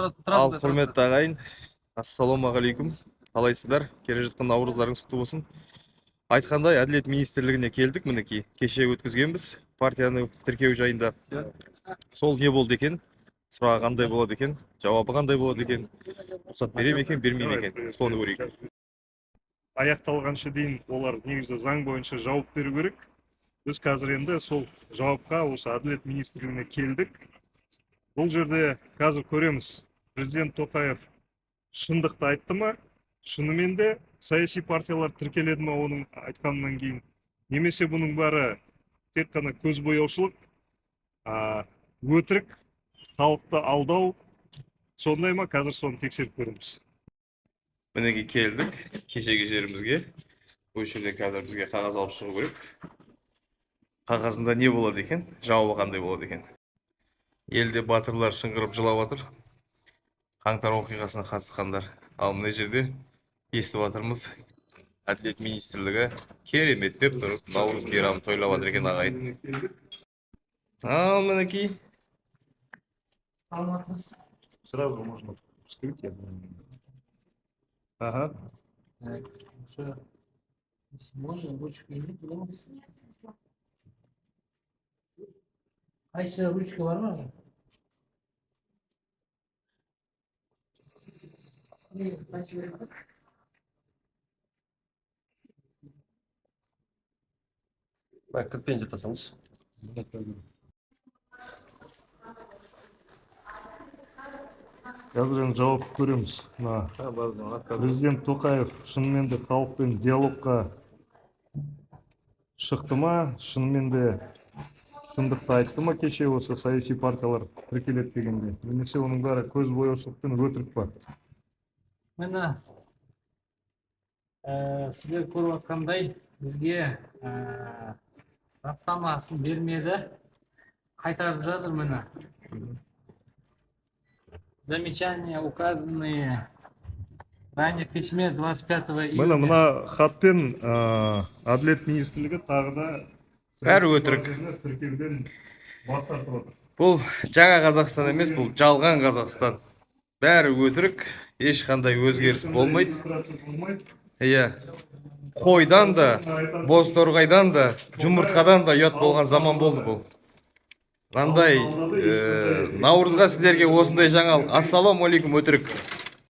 Ал құрметті ағайын, ассалаумағалейкум. Қалайсыздар? Келе жатқан наурыздарыңыз құтты болсын. Айтқандай, Әділет министрлігіне келдік, мінекей. Кеше өткізгенбіз партияны тіркеу жайында. Сол не болды екен? Сұрағы қандай болады екен? Жауабы қандай болады екен? Рұқсат бере ме екен, бермей ме екен? Соны көрейік. Аяқталғанша дейін олар негізі заң бойынша жауап беру керек. Біз қазір енді сол жауапқа осы Әділет министрлігіне келдік. Бұл жерде қазір көреміз, президент Тоқаев шындықты айтты ма, шынымен де саяси партиялар тіркеледі ма оның айтқанынан кейін, немесе бұның бәрі тек қана көзбояушылық, өтірік, халықты алдау, сондай ма, қазір соны тексеріп көреміз. Мінеки келдік кешегі жерімізге. Бұл жерде қазір бізге қағаз алып шығу керек. Қағазында не болады екен, жауабы қандай болады екен. Елде батырлар шыңғырып жылап жатыр. Қаңтар оқиғасына қатысқандар. Ал мына жерде естіп жатырмыз, Әділет министрлігі керемет деп тұрып, наурыз мейрамын тойлап жатыр екен ағайын. Ал мінекей. Сразу можно вскрытие. Ага. Можно ручку или Ayşe rучка var mı? Bak 40 жасасаңыз. Қазір жауап көреміз. Президент Тоқаев шынымен де халықпен диалогқа шықты ма, шынымен де шындықты айтты ма кеше осы саяси партиялар тіркеледі дегенде, немесе оның бәрі көзбояушылық пен өтірік па? Міне сіздер көріп отқандай бізге растамасын бермеді, қайтарып жатыр. Міне замечания указанные ранее в письме 25 июня. Мына хатпен Әділет министрлігі тағы да Бәрі өтірік. тіркеуден бас тартып отыр. Бұл жаңа Қазақстан емес, бұл жалған Қазақстан. Бәрі өтірік, ешқандай өзгеріс болмайды. Иә. Қойдан да, бозторғайдан да, жұмыртқадан да ұят болған заман болды бұл. Мынандай наурызға сіздерге осындай жаңалық. Ассалаумағалейкум өтірік.